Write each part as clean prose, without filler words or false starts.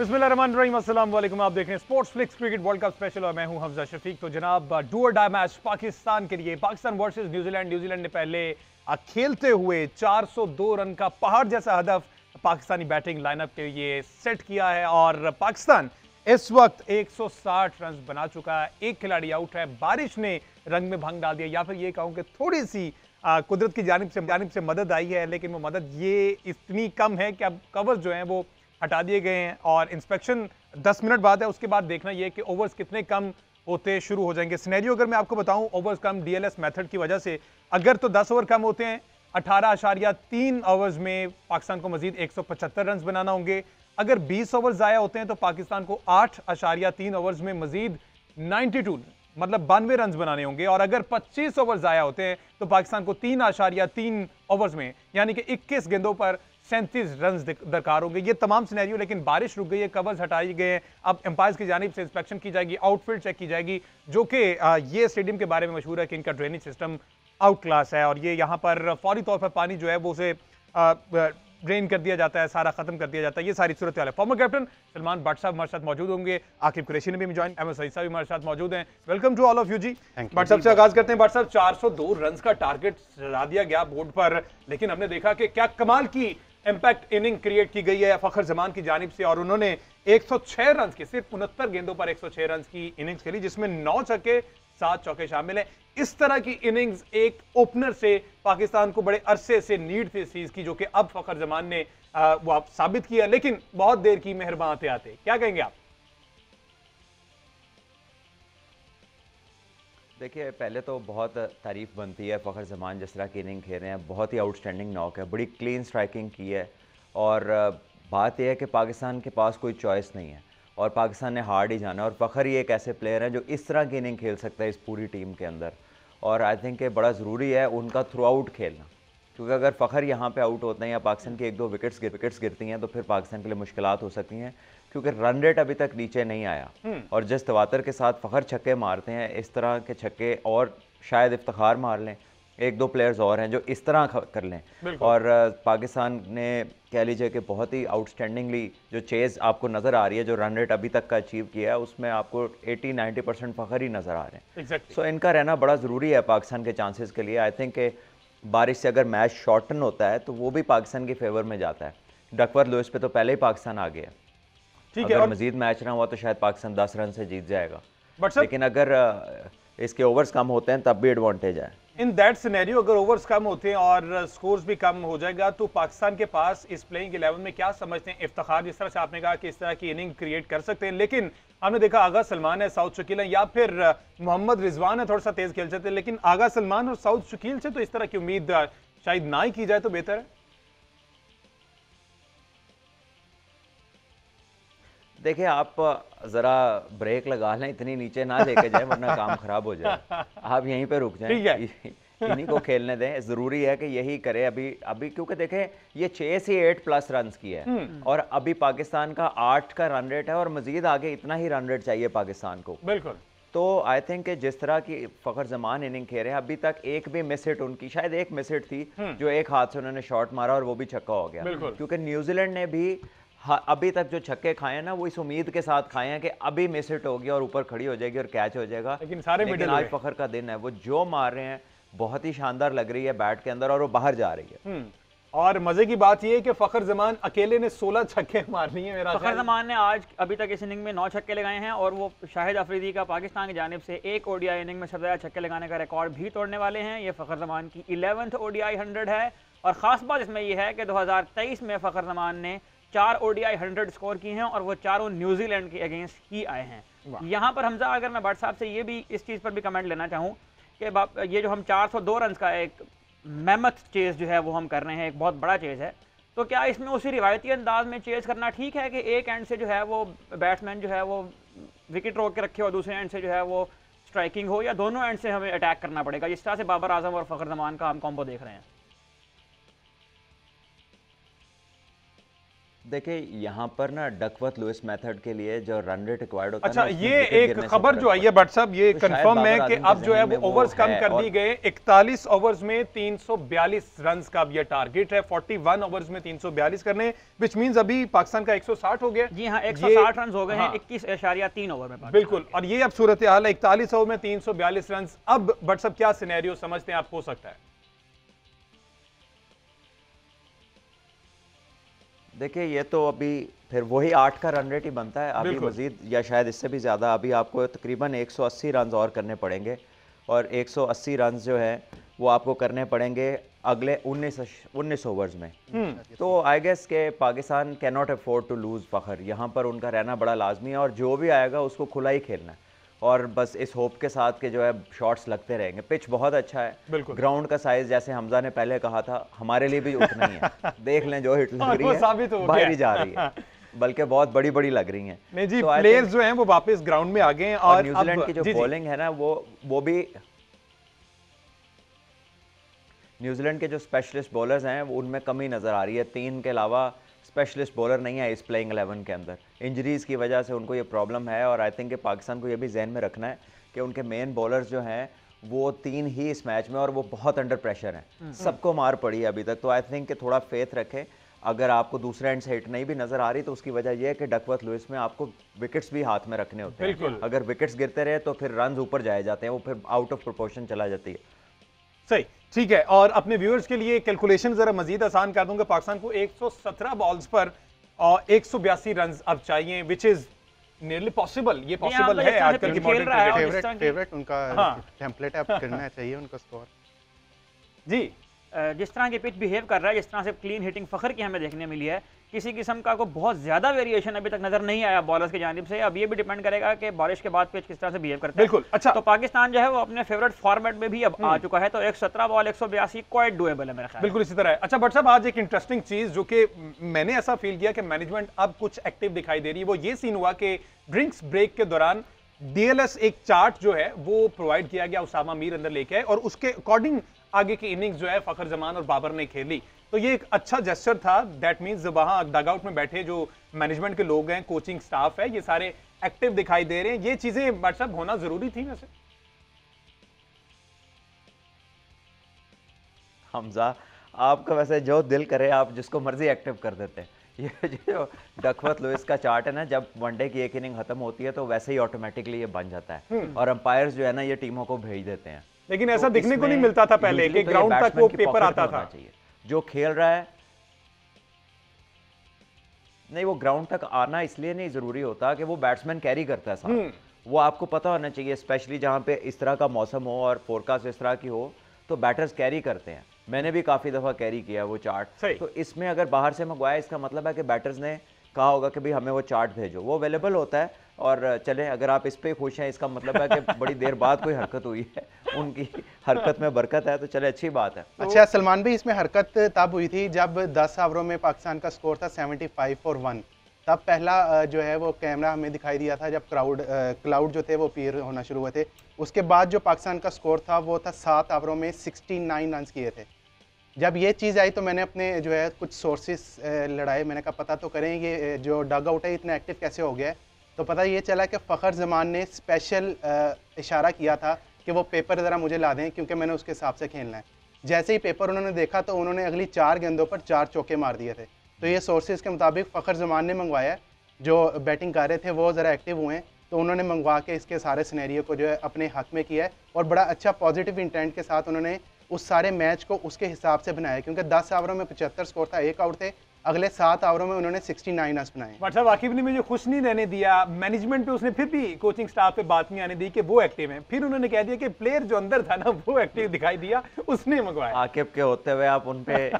बिस्मिल्लाहिर्रहमानिर्रहीम, अस्सलाम वालेकुम। आप देख रहे हैं sports flix cricket world cup special और मैं हूं हमजा शफीक। तो जनाब, डू और डाई मैच पाकिस्तान के लिए, पाकिस्तान वर्सेस न्यूजीलैंड। न्यूजीलैंड ने पहले खेलते हुए 402 रन का पहाड़ जैसा हदफ पाकिस्तानी बैटिंग लाइनअप के लिए सेट किया है और पाकिस्तान इस वक्त 160 रन बना चुका है। एक खिलाड़ी आउट है, बारिश ने रंग में भंग डाल दिया, या फिर ये कहूं कि थोड़ी सी कुदरत की जानिब से मदद आई है, लेकिन वो मदद ये इतनी कम है कि अब कवर्स जो हैं वो हटा दिए गए हैं और इंस्पेक्शन 10 मिनट बाद है। उसके बाद देखना यह कि ओवर्स कितने कम होते शुरू हो जाएंगे। सिनेरियो अगर मैं आपको बताऊं, ओवर्स कम डीएलएस मेथड की वजह से अगर तो 10 ओवर कम होते हैं, 18.3 ओवर्स में पाकिस्तान को मजीद 175 रन बनाना होंगे। अगर 20 ओवर जाया होते हैं तो पाकिस्तान को 8.3 ओवर्स में मजीद 92 मतलब 92 रन बनाने होंगे। और अगर 25 ओवर जाया होते हैं तो पाकिस्तान को 3.3 ओवर्स में यानी कि 21 गेंदों पर 37 रन दरकार होंगे। ये तमाम सिनेरियो, लेकिन बारिश रुक गई है, कवर्स हटाई गए हैं। अब एम्पायर्स की जानिब से इंस्पेक्शन की जाएगी, आउटफील्ड चेक की जाएगी, जो कि ये स्टेडियम के बारे में मशहूर है कि इनका ड्रेनेज सिस्टम आउट क्लास है और ये यहाँ पर फौरी तौर पर पानी जो है वो उसे ड्रेन कर दिया जाता है, सारा खत्म कर दिया जाता है। ये सारी सूरत हाल है। फॉर्मर कैप्टन सलमान भट्ट साहब हमारे साथ मौजूद होंगे, आकिब कुरैशी ने भी ज्वाइन, अहमद सईद साहब भी हमारे साथ मौजूद हैं। Welcome to all of you जी। भट्ट साहब से आगाज करते हैं। भट्ट साहब, 402 रन का टारगेट लगा दिया गया बोर्ड पर, लेकिन हमने देखा कि क्या कमाल की इंपैक्ट इनिंग क्रिएट की गई है फखर जमान की जानिब से और उन्होंने 106 रन की, सिर्फ 69 गेंदों पर 106 रन की इनिंग्स खेली, जिसमें 9 छक्के 7 चौके शामिल हैं। इस तरह की इनिंग्स एक ओपनर से पाकिस्तान को बड़े अरसे से नीड थी इस चीज की, जो कि अब फखर जमान ने वो साबित किया, लेकिन बहुत देर की मेहरबान आते आते। क्या कहेंगे आप? देखिए, पहले तो बहुत तारीफ बनती है फ़खर ज़मान जिस तरह की इनिंग खेल रहे हैं, बहुत ही आउटस्टैंडिंग नॉक है, बड़ी क्लीन स्ट्राइकिंग की है। और बात यह है कि पाकिस्तान के पास कोई चॉइस नहीं है और पाकिस्तान ने हार्ड ही जाना है। और फ़खर ही एक ऐसे प्लेयर हैं जो इस तरह की इनिंग खेल सकता है इस पूरी टीम के अंदर। और आई थिंक बड़ा ज़रूरी है उनका थ्रू आउट खेलना, क्योंकि अगर फ़खर यहाँ पे आउट होते हैं या पाकिस्तान की 1-2 विकेट्स गिरती हैं तो फिर पाकिस्तान के लिए मुश्किलात हो सकती हैं, क्योंकि रन रेट अभी तक नीचे नहीं आया। और जिस तवातर के साथ फ़खर छक्के मारते हैं, इस तरह के छक्के और शायद इफ्तिखार मार लें, 1-2 प्लेयर्स और हैं जो इस तरह कर लें। और पाकिस्तान ने कह लीजिए कि बहुत ही आउटस्टैंडिंगली जो चेज़ आपको नज़र आ रही है, जो रन रेट अभी तक का अचीव किया है, उसमें आपको 80-90% फ़खर ही नज़र आ रहे हैं। सो इनका रहना बड़ा ज़रूरी है पाकिस्तान के चांसेस के लिए। आई थिंक बारिश से अगर मैच शॉर्टन होता है तो वो भी पाकिस्तान के फेवर में जाता है। डकवर लुइस पे तो पहले ही पाकिस्तान आ गया, ठीक है। अगर मजीद मैच ना हुआ तो शायद पाकिस्तान 10 रन से जीत जाएगा, लेकिन अगर इसके ओवर्स कम होते हैं तब भी एडवांटेज है। इन दैट सिनेरियो अगर ओवर्स कम होते हैं और स्कोर्स भी कम हो जाएगा तो पाकिस्तान के पास इस प्लेइंग 11 में क्या समझते हैं? इफ्तिखार, जिस तरह से आपने कहा कि इस तरह की इनिंग क्रिएट कर सकते हैं, लेकिन हमने देखा आगा सलमान है, साउथ शकील है, या फिर मोहम्मद रिजवान है, थोड़ा सा तेज खेल सकते हैं, लेकिन आगा सलमान और साउथ शकील से तो इस तरह की उम्मीद शायद ना ही की जाए तो बेहतर है। देखिए, आप ज़रा ब्रेक लगा लें, इतनी नीचे ना लेके जाए वरना काम खराब हो जाए। आप यहीं पे रुक जाएं, इन्हीं को खेलने दें। ज़रूरी है कि यही करे अभी क्योंकि देखें ये 6 से 8+ रन की है और अभी पाकिस्तान का 8 का रन रेट है और मजीद आगे इतना ही रन रेट चाहिए पाकिस्तान को। बिल्कुल। तो आई थिंक जिस तरह की फ़खर ज़मान इनिंग खेल रहे हैं, अभी तक एक भी मिस हिट उनकी, शायद एक मिस हिट थी जो एक हाथ से उन्होंने शॉट मारा और वो भी छक्का हो गया, क्योंकि न्यूजीलैंड ने भी अभी तक जो छक्के खाए हैं ना, वो इस उम्मीद के साथ खाए हैं कि अभी मिस हिट होगी और ऊपर खड़ी हो जाएगी और कैच हो जाएगा। लेकिन आज फ़खर का दिन है, वो जो मार रहे हैं बहुत ही शानदार लग रही है बैट के अंदर और वो बाहर जा रही है। और मजे की बात यह है कि फखर जमान अकेले ने 16 छक्के मारनी है। मेरा फखर जमान ने आज अभी तक इस इनिंग में 9 छक्के लगाए हैं और वो शाहिद अफरीदी का पाकिस्तान की जानिब से एक ओडीआई इनिंग में सबसे ज़्यादा छक्के लगाने का रिकॉर्ड भी तोड़ने वाले हैं। ये फखर जमान की 11th ओडीआई 100 है और ख़ास बात इसमें यह है कि 2023 में फखर जमान ने 4 ओडीआई 100 स्कोर की हैं और वो चारों न्यूजीलैंड के अगेंस्ट ही आए हैं। यहाँ पर हमजा, अगर मैं भट्ट साहब से ये भी इस चीज़ पर भी कमेंट लेना चाहूँ कि ये जो हम 402 रन का एक मेहमत चेज़ जो है वो हम कर रहे हैं, एक बहुत बड़ा चेज़ है, तो क्या इसमें उसी रिवायती अंदाज में चेज़ करना ठीक है कि एक एंड से जो है वो बैट्समैन जो है वो विकेट रोक के रखे और दूसरे एंड से जो है वो स्ट्राइकिंग हो, या दोनों एंड से हमें अटैक करना पड़ेगा जिस तरह से बाबर आजम और फखर जमान का हम कॉम्बो देख रहे हैं? देखिए यहाँ पर ना डकवर्थ लुइस मेथड के लिए जो रन रेट रिक्वायर्ड होता अच्छा, है ना, उसमें ये विकेट एक गिरने से खबर जो फर्क आई है बट साहब, ये तो शायद कंफर्म है बाबर कि आजम के अब जो है जहन वो में वो ओवर्स कम है कर और दी गए। 41 ओवर्स में 342 रन्स का अब ये टारगेट है, 41 ओवर्स में 342 करने, विच मींस अभी पाकिस्तान का 160 हो गया। जी हाँ, 160 रन हो गए हैं हाँ। 21.3 ओवर में पाकिस्तान बिल्कुल, और ये अब सूरत हाल है, 41 ओवर में 342 रन। अब बट साहब क्या सिनेरियो समझते हैं आप हो सकता है? देखिए ये तो अभी फिर वही 8 का रन रेट ही बनता है, अभी बिल्कुल। मजीद या शायद इससे भी ज़्यादा अभी आपको तकरीबन 180 रन और करने पड़ेंगे, और 180 रन जो है वो आपको करने पड़ेंगे अगले 19 ओवर्स में। तो आई गेस के Pakistan can not afford to lose Fakhar, यहाँ पर उनका रहना बड़ा लाजमी है, और जो भी आएगा उसको खुला ही खेलना है, और बस इस होप के साथ के जो है शॉट्स लगते रहेंगे। पिच बहुत अच्छा है, बिल्कुल। ग्राउंड का साइज जैसे हमजा ने पहले कहा था हमारे लिए भी उतना ही है। देख लें जो हिट लग और रही वो है साबित हो बाहर गया। ही जा रही है, बल्कि बहुत बड़ी बड़ी लग रही हैं। नहीं जी, तो I प्लेयर्स think- जो हैं वो वापस ग्राउंड में आ गए हैं, और और न्यूजीलैंड अब की जो जी, जी। बॉलिंग है ना वो भी न्यूजीलैंड के जो स्पेशलिस्ट बॉलर्स हैं वो उनमें कमी नज़र आ रही है। 3 के अलावा स्पेशलिस्ट बॉलर नहीं है इस प्लेइंग 11 के अंदर, इंजरीज़ की वजह से उनको ये प्रॉब्लम है, और आई थिंक कि पाकिस्तान को ये भी जहन में रखना है कि उनके मेन बॉलर्स जो हैं वो 3 ही इस मैच में, और वो बहुत अंडर प्रेशर हैं, सबको मार पड़ी है अभी तक। तो आई थिंक कि थोड़ा फेथ रखें, अगर आपको दूसरे एंड से हिट नहीं भी नजर आ रही तो उसकी वजह यह है कि डकवर्थ लुइस में आपको विकेट्स भी हाथ में रखने होते हैं। बिल्कुल। अगर विकेट्स गिरते रहे तो फिर रन ऊपर जाए जाते हैं, वो फिर आउट ऑफ प्रोपोर्शन चला जाती है। सही, ठीक है। और अपने व्यूअर्स के लिए कैलकुलेशन जरा मजीद आसान कर दूंगा। पाकिस्तान को 117 बॉल्स पर 182 रन अब चाहिए, विच इज नियरली पॉसिबल। ये पॉसिबल है आजकल की मॉडर्न रहा है और क्रिकेट। जिस तरह की- फेवरेट उनका हाँ। टेम्पलेट अब करना चाहिए उनका स्कोर। जी, जिस तरह की पिच बिहेव कर रहा है, जिस तरह से क्लीन हिटिंग फखर की हमें देखने मिली है, किसी किस्म का को बहुत ज्यादा वेरिएशन अभी तक नजर नहीं आया बॉलर्स की जानिब से। अब ये भी डिपेंड करेगा कि बारिश के बाद पिच किस तरह से बिहेव करता है। बिल्कुल। अच्छा, तो पाकिस्तान जो है वो अपने फेवरेट फॉर्मेट में भी अब आ चुका है, तो 117 बॉल 182 क्वाइट डुएबल है मेरा ख्याल। बिल्कुल इसी तरह है। अच्छा बट साहब, आज एक इंटरेस्टिंग चीज जो कि मैंने ऐसा फील किया कि मैनेजमेंट अब कुछ एक्टिव दिखाई दे रही है, वो ये सीन हुआ कि ड्रिंक्स ब्रेक के दौरान डीएलएस एक चार्ट जो है वो प्रोवाइड किया गया, उसामा मीर अंदर लेके आए, और उसके अकॉर्डिंग आगे की इनिंग्स जो है फखर जमान और बाबर ने खेली। तो ये एक अच्छा जेस्चर था। दैट मींस वहां डगआउट में बैठे जो मैनेजमेंट के लोग हैं, कोचिंग स्टाफ है, ये सारे एक्टिव दिखाई दे रहे हैं। ये चीजें व्हाट्सएप होना जरूरी थी वैसे। हमजा, आपका वैसे जो दिल करे आप जिसको मर्जी एक्टिव कर देते हैं। ये जो डकवर्थ लुइस का चार्ट है ना, जब वनडे की एक इनिंग खत्म होती है तो वैसे ही ऑटोमेटिकली ये बन जाता है, और अंपायर्स जो है ना ये टीमों को भेज देते हैं। लेकिन ऐसा तो दिखने को नहीं इसमें मिलता था पहले usually कि तो ये ग्राउंड तक बैट्समैन वो की पेपर pocket आता में होना था। चाहिए। जो खेल रहा है नहीं, वो ग्राउंड तक आना इसलिए नहीं जरूरी होता कि वो बैट्समैन कैरी करता है साथ, वो आपको पता होना चाहिए, स्पेशली जहां पे इस तरह का मौसम हो और फोरकास्ट इस तरह की हो तो बैटर्स कैरी करते हैं। मैंने भी काफी दफा कैरी किया वो सही। चार्ट। तो इसमें अगर बाहर से मंगवाया, इसका मतलब है कि बैटर्स ने कहा होगा कि भाई हमें वो चार्ट भेजो, वो अवेलेबल होता है। और चले, अगर आप इस पे खुश हैं, इसका मतलब है कि बड़ी देर बाद कोई हरकत हुई है, उनकी हरकत में बरकत है, तो चले अच्छी बात है। अच्छा सलमान भाई, इसमें हरकत तब हुई थी जब 10 ओवरों में पाकिस्तान का स्कोर था 75 फॉर 1। तब पहला जो है वो कैमरा हमें दिखाई दिया था जब क्लाउड जो थे वो अपीयर होना शुरू हुए थे। उसके बाद जो पाकिस्तान का स्कोर था वो था 7 ओवरों में 69 रन किए थे। जब ये चीज़ आई तो मैंने अपने जो है कुछ सोर्सेस लड़ाए, मैंने कहा पता तो करें ये जो डग आउट है इतना एक्टिव कैसे हो गया है। तो पता ये चला कि फ़खर जमान ने स्पेशल इशारा किया था कि वो पेपर ज़रा मुझे ला दें क्योंकि मैंने उसके हिसाब से खेलना है। जैसे ही पेपर उन्होंने देखा तो उन्होंने अगली 4 गेंदों पर 4 चौके मार दिए थे। तो ये सोर्सेज के मुताबिक फ़खर जमान ने मंगवाया, जो बैटिंग कर रहे थे वो ज़रा एक्टिव हुए हैं, तो उन्होंने मंगवा के इसके सारे सिनेरियो को जो है अपने हक में किया है, और बड़ा अच्छा पॉजिटिव इंटेंट के साथ उन्होंने उस सारे मैच को उसके हिसाब से बनाया। क्योंकि 10 ओवरों में 75 स्कोर था, 1 आउट थे, अगले 7 ओवरों में उन्होंने 69 रन बनाए। मतलब वाकिब ने मुझे खुश नहीं रहने दिया, मैनेजमेंट पे उसने फिर भी कोचिंग स्टाफ पे बात नहीं आने दी कि वो एक्टिव हैं। फिर उन्होंने कह दिया कि प्लेयर जो अंदर था ना वो एक्टिव दिखाई दिया, उसने मंगवाया। आकिब के होते हुए आप उन पे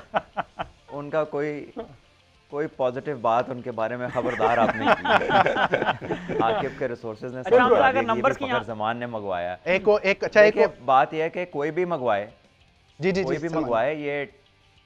उनका कोई पॉजिटिव बात उनके बारे में खबरदार आपने की। आकिब के रिसोर्सेज ने अच्छा, सब बता अगर दिया कि numbers की फखर जमान ने मंगवाया। एक अच्छा एक देखिए, बात यह है कि कोई भी मंगवाए, जी जी कोई जी भी सलमान। मंगवाए, ये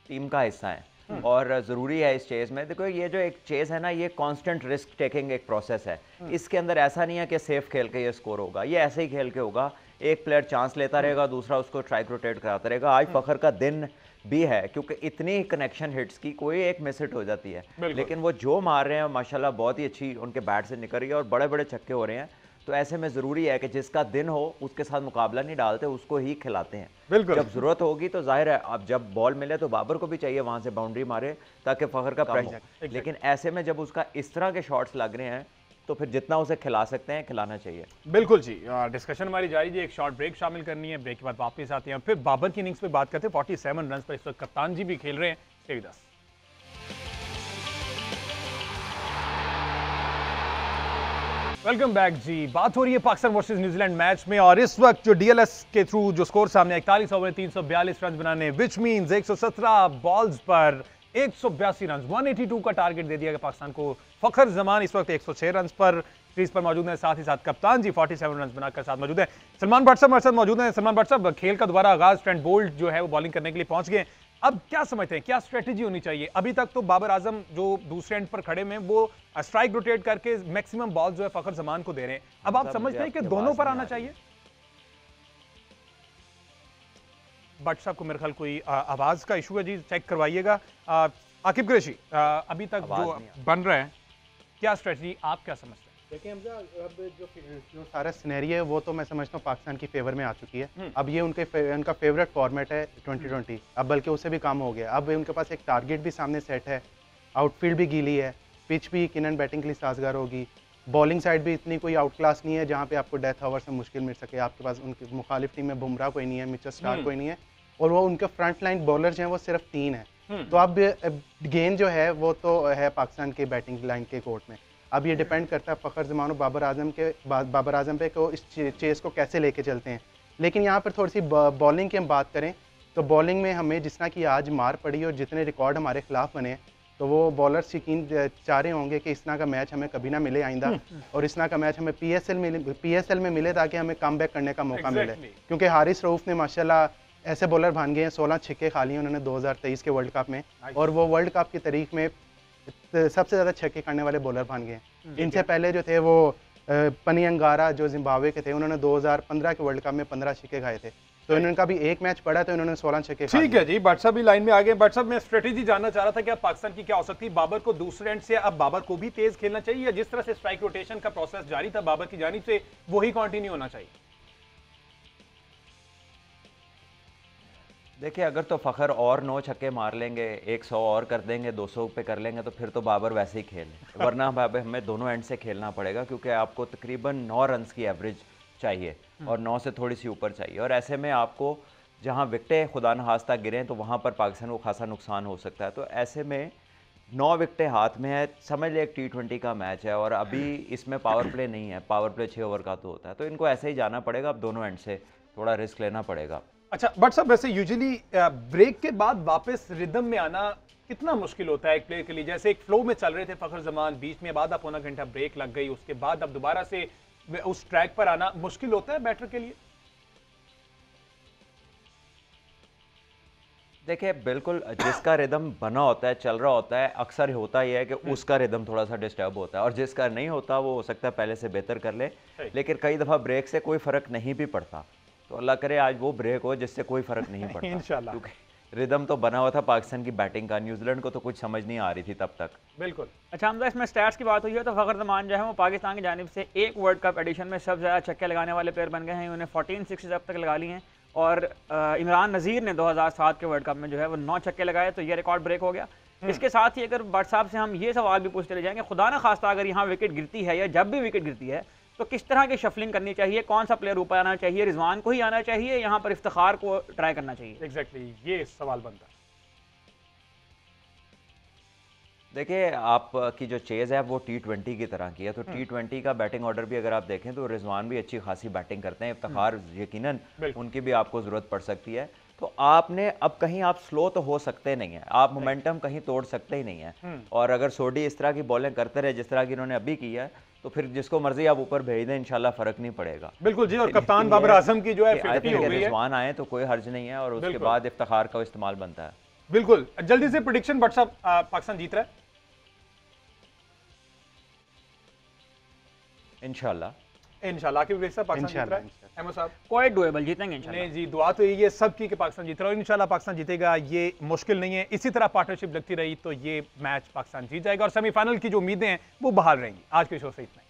टीम का हिस्सा है। और ज़रूरी है इस चेज़ में। देखो ये जो एक चेज़ है ना, ये कांस्टेंट रिस्क टेकिंग एक प्रोसेस है। इसके अंदर ऐसा नहीं है कि सेफ खेल के ये स्कोर होगा, ये ऐसे ही खेल के होगा। एक प्लेयर चांस लेता रहेगा, दूसरा उसको स्ट्राइक रोटेट कराता रहेगा। आज फखर का दिन भी है क्योंकि इतनी कनेक्शन हिट्स की कोई एक मिस हिट हो जाती है, लेकिन वो जो मार रहे हैं माशाल्लाह बहुत ही अच्छी उनके बैट से निकल रही है और बड़े बड़े छक्के हो रहे हैं। तो ऐसे में ज़रूरी है कि जिसका दिन हो उसके साथ मुकाबला नहीं डालते, उसको ही खिलाते हैं। जब ज़रूरत होगी तो जाहिर है अब जब बॉल मिले तो बाबर को भी चाहिए वहाँ से बाउंड्री मारे ताकि फ़खर का प्रेशर, लेकिन ऐसे में जब उसका इस तरह के शॉट्स लग रहे हैं तो फिर जितना उसे खिला सकते हैं खिलाना चाहिए। बिल्कुल जी। डिस्कशन हमारी जारी जी, एक शॉर्ट ब्रेक शामिल करनी है, ब्रेक के बाद वापस आते हैं फिर बाबर की इनिंग्स पे बात करते हैं। 47 रन पर इस वक्त कप्तान जी भी खेल रहे हैं। Stay with us. Welcome back जी। बात हो रही है पाकिस्तान वर्सेस न्यूजीलैंड मैच में और इस वक्त जो डीएलएस के थ्रू जो स्कोर सामने 41 ओवर में 342 रन बनाने, विच मींस 117 बॉल्स पर 182 रन, 182 का टारगेट दे दिया गया पाकिस्तान को। फखर जमान इस वक्त 106 रन पर क्रीज पर मौजूद है, साथ ही साथ कप्तान जी 47 रन बनाकर साथ मौजूद है। सलमान भट्ट साहब हमारे साथ मौजूद हैं। सलमान भट्ट साहब, खेल का दोबारा आगाज, ट्रेंट बोल्ट जो है वो बॉलिंग करने के लिए पहुंच गए। अब क्या समझते हैं, क्या स्ट्रेटेजी होनी चाहिए? अभी तक तो बाबर आजम जो दूसरे एंड पर खड़े में वो स्ट्राइक रोटेट करके मैक्सिमम बॉल जो है फखर जमान को दे रहे हैं। अब आप समझते हैं कि दोनों पर आना चाहिए? भट्ट साहब को मेरे ख्याल कोई आवाज का इशू है जी, चेक करवाइएगा। आकिब कुरैशी, अभी तक जो बन रहा है, क्या स्ट्रेटजी आप क्या समझते हैं? देखिए हमजा, अब जो सारा सिनेरियो है वो तो मैं समझता हूँ पाकिस्तान की फेवर में आ चुकी है। अब ये उनका फेवरेट फॉर्मेट है 2020, अब बल्कि उससे भी कम हो गया। अब उनके पास एक टारगेट भी सामने सेट है, आउटफील्ड भी गीली है, पिच भी यकीनन बैटिंग के लिए साजगार होगी, बॉलिंग साइड भी इतनी कोई आउट क्लास नहीं है जहाँ पे आपको डेथ ओवर से मुश्किल मिल सके। आपके पास उनकी मुखालिफ टीम में बुमराह कोई नहीं है, मिचेल स्टार्क कोई नहीं है, और वो उनके फ्रंट लाइन बॉलर्स हैं वो सिर्फ 3 हैं। तो अब गेंद जो है वो तो है पाकिस्तान के बैटिंग लाइन के कोर्ट में। अब ये डिपेंड करता है फ़खर ज़मान और बाबर आजम पे को इस चेस को कैसे लेके चलते हैं। लेकिन यहाँ पर थोड़ी सी बॉलिंग की हम बात करें तो बॉलिंग में हमें जिस तरह की आज मार पड़ी और जितने रिकॉर्ड हमारे खिलाफ बने, तो वो बॉलर्स यकीन चाह रहे होंगे कि इस तरह का मैच हमें कभी ना मिले आइंदा, और इस तरह का मैच हमें पीएसएल में मिले ताकि हमें कम बैक करने का मौका मिले। क्योंकि हारिस रऊफ ने माशाल्लाह ऐसे बॉलर बन गए हैं, 16 छक्के खा लिए उन्होंने 2023 के वर्ल्ड कप में, और वो वर्ल्ड कप की तारीख में सबसे ज़्यादा छक्के खाने वाले बॉलर बन गए। इनसे पहले जो थे वो पनी अंगारा जो जिम्बाब्वे के थे, उन्होंने 2015 के वर्ल्ड कप में 15 छक्के खाए थे। तो इन्होंने भी एक मैच पड़ा तो इन्होंने 16 छक्के। ठीक है जी, भट्ट साहब भी लाइन में आ गए। भट्ट साहब, मैं स्ट्रेटेजी जानना चाह रहा था कि अब पाकिस्तान की क्या हो सकती है? बाबर को दूसरे एंड से अब बाबर को भी तेज खेलना चाहिए या जिस तरह से स्ट्राइक रोटेशन का प्रोसेस जारी था बाबर की जानिब से वही कंटिन्यू होना चाहिए? देखिए अगर तो फ़खर और 9 छक्के मार लेंगे, 100 और कर देंगे, 200 पे कर लेंगे तो फिर तो बाबर वैसे ही खेले, वरना हमें दोनों एंड से खेलना पड़ेगा क्योंकि आपको तकरीबन 9 रन की एवरेज चाहिए और 9 से थोड़ी सी ऊपर चाहिए। और ऐसे में आपको जहां विकटें खुदा न खास्ता गिरें तो वहां पर पाकिस्तान को खासा नुकसान हो सकता है। तो ऐसे में 9 विकटें हाथ में है, समझ ले एक T20 का मैच है और अभी इसमें पावर प्ले नहीं है, पावर प्ले 6 ओवर का तो होता है, तो इनको ऐसे ही जाना पड़ेगा। अब दोनों एंड से थोड़ा रिस्क लेना पड़ेगा। अच्छा भट्ट साहब, वैसे यूजुअली ब्रेक के बाद वापस रिदम में आना कितना मुश्किल होता है एक प्लेयर के लिए? जैसे एक फ्लो में चल रहे थे फखर जमान, बीच में बाद पौना घंटा ब्रेक लग गई, उसके बाद अब दोबारा से उस ट्रैक पर आना मुश्किल होता है बैटर के लिए? देखिए बिल्कुल, जिसका रिदम बना होता है, चल रहा होता है, अक्सर होता ही है कि उसका रिदम थोड़ा सा डिस्टर्ब होता है, और जिसका नहीं होता वो हो सकता है पहले से बेहतर कर ले, लेकिन कई दफ़ा ब्रेक से कोई फ़र्क नहीं भी पड़ता। तो अल्लाह करे आज वो ब्रेक हो जिससे कोई फ़र्क नहीं पड़ता इंशाल्लाह। क्योंकि रिदम तो बना हुआ था पाकिस्तान की बैटिंग का, न्यूजीलैंड को तो कुछ समझ नहीं आ रही थी तब तक। बिल्कुल। अच्छा हमजा, इसमें स्टैट्स की बात हुई है तो फ़खर ज़मान जो है वो पाकिस्तान की जानिब से एक वर्ल्ड कप एडिशन में सबसे ज़्यादा छक्के लगाने वाले प्लेयर बन गए हैं। उन्होंने 14 सिक्सेस अब तक लगा ली हैं, और इमरान नज़ीर ने 2007 के वर्ल्ड कप में जो है वो 9 छक्के लगाए, तो ये रिकॉर्ड ब्रेक हो गया। इसके साथ ही अगर भट्ट साहब से हम ये सवाल भी पूछते रह जाएंगे, खुदा ना खास्ता अगर यहाँ विकेट गिरती है या जब भी विकेट गिरती है तो किस तरह की शफलिंग करनी चाहिए? कौन सा प्लेयर ऊपर आना चाहिए? रिजवान को ही आना चाहिए, यहाँ पर इफ्तिखार को ट्राई करना चाहिए? एग्जैक्टली ये सवाल बनता है। देखिए आपकी जो चेज़ है वो T20 की तरह की है, तो T20 का बैटिंग ऑर्डर भी अगर आप देखें तो रिजवान भी अच्छी खासी बैटिंग करते हैं, इफ्तिखार यकीनन उनकी भी आपको ज़रूरत पड़ सकती है। तो आपने अब कहीं आप स्लो तो हो सकते नहीं है, आप मोमेंटम कहीं तोड़ सकते ही नहीं है, और अगर सोडी इस तरह की बॉलिंग करते रहे जिस तरह की इन्होंने अभी की है तो फिर जिसको मर्जी आप ऊपर भेज दें, इंशाल्लाह फर्क नहीं पड़ेगा। बिल्कुल जी, और कप्तान बाबर आजम की जो है 50 हो गई है, रिजवान आए तो कोई हर्ज नहीं है, और उसके बाद इफ्तिखार का इस्तेमाल बनता है। बिल्कुल, जल्दी से प्रेडिक्शन व्हाट्सअप, पाकिस्तान जीत रहा है इंशाल्लाह की प्रेडिक्शन पाकिस्तान जीत रहा है। अहमद साहब क्वाइट डुएबल, जीतेंगे इंशाल्लाह। नहीं जी, दुआ तो यही है सबकी कि पाकिस्तान जीत रहा है और इंशाल्लाह पाकिस्तान जीतेगा, ये मुश्किल नहीं है। इसी तरह पार्टनरशिप लगती रही तो ये मैच पाकिस्तान जीत जाएगा और सेमीफाइनल की जो उम्मीदें हैं वो बहाल रहेंगी। आज के शो से इतना ही।